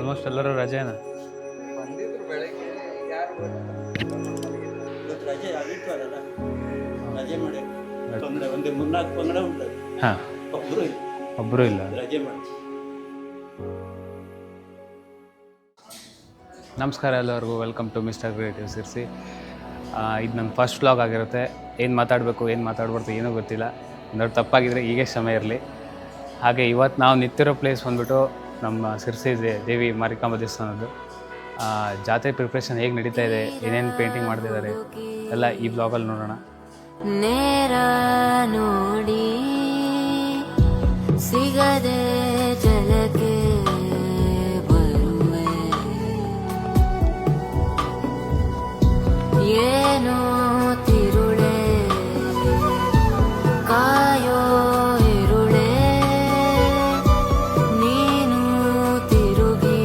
Almost ಎಲ್ಲರೂ ರಜೆನಾ? ಬಂದಿದ್ರು ಬೆಳಗ್ಗೆ, ಯಾರು ಇವತ್ತು ರಜೆ ಆಗಿರ್ತಾರಲ್ಲ, ರಜೆ ಮಾಡಿ ತೊಂದರೆ ಒಂದು 3-4 ಪಂಗಡ ಉಂಟು. ಹಾಂ, ಒಬ್ಬರು ಇಲ್ಲ ರಜೆ ಮಾಡಿ. ನಮಸ್ಕಾರ ಎಲ್ಲರಿಗೂ, welcome to Mister Creative Sirsi. ಇದು ನನ್ನ ಫಸ್ಟ್ ವ್ಲಾಗ್ ಆಗಿರುತ್ತೆ. ಏನು ಮಾತಾಡಬೇಕು ಏನು ಮಾತಾಡ್ಬಾರ್ದು ಏನೂ ಗೊತ್ತಿಲ್ಲ. ಒಂದೊಂದು ತಪ್ಪಾಗಿದ್ದರೆ ಹೀಗೆ ಕ್ಷಮೆ ಇರಲಿ. ಹಾಗೆ ಇವತ್ತು ನಾವು ನಿಂತಿರೋ ಪ್ಲೇಸ್ ಬಂದುಬಿಟ್ಟು ನಮ್ಮ ಸಿರ್ಸಿ ದೇವಿ ಮಾರಿಕಾಂಬ ದೇವಸ್ಥಾನದ್ದು. ಜಾತ್ರೆ ಪ್ರಿಪ್ರೇಷನ್ ಹೇಗೆ ನಡೀತಾ ಇದೆ, ಏನೇನು ಪೇಂಟಿಂಗ್ ಮಾಡ್ತಿದ್ದಾರೆ ಎಲ್ಲ ಈ ಬ್ಲಾಗಲ್ಲಿ ನೋಡೋಣ. ನೇರ ನೋಡಿ ಸಿಗದೆ ಜಲಕ್ಕೆ ಬರುವೆ, ಏನೋ ತಿರುಳೆ ಕಾಯೋ ಇರುಳೆ, ನೀನು ತಿರುಗಿ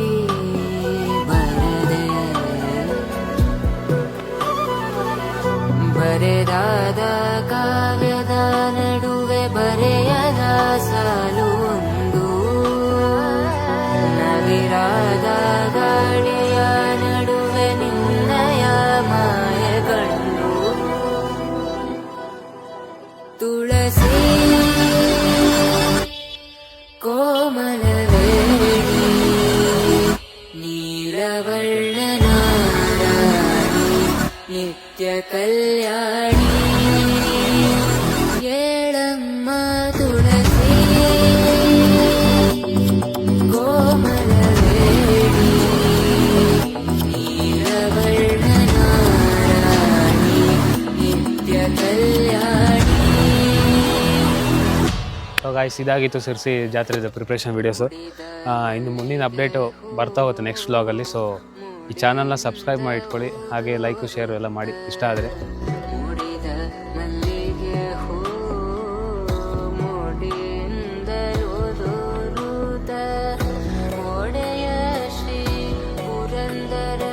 ಬರದೆ, ಬರೆದಾದ ಕಾವ್ಯದ ನಡುವೆ ಬರೆಯದ ಸಾಲು ಒಂದು, ನವಿರಾದ ಗಾಳಿಯ ನಡುವೆ ನಿನ್ನಯ ಮಾಯ ಕಂಡು, ತುಳಸಿ ಕೋಮಲವೇಣಿ ನೀಲವರ್ಣನ ರಾಣಿ ನಿತ್ಯ ಕಲ್ಯಾಣಿ, ಏಳಮ್ಮ ತುಳಸಿ ಕೋಮಲವೇಣಿ ನೀಲವರ್ಣನ ರಾಣಿ ನಿತ್ಯ ಕಲ್ಯಾಣಿ. ಸೊ ಗಾಯ್ಸ್, ಇದಾಗಿತ್ತು ಸಿರ್ಸಿ ಜಾತ್ರೆದ ಪ್ರಿಪ್ರೇಷನ್ ವೀಡಿಯೋಸು. ಇನ್ನು ಮುಂದಿನ ಅಪ್ಡೇಟು ಬರ್ತಾ ಹೋಗುತ್ತೆ ನೆಕ್ಸ್ಟ್ ವ್ಲಾಗಲ್ಲಿ. ಸೊ ಈ ಚಾನಲ್ನ ಸಬ್ಸ್ಕ್ರೈಬ್ ಮಾಡಿ ಇಟ್ಕೊಳ್ಳಿ, ಹಾಗೆ ಲೈಕು ಶೇರು ಎಲ್ಲ ಮಾಡಿ ಇಷ್ಟ ಆದರೆ. ಮುಡಿದ ಮಲ್ಲಿಗೆ ಹೂ ಮುಡಿಯಿಂದಲೂ ದೂರುತ್ತ ಒಡೆಯ ಶ್ರೀ ಪುರಂದರ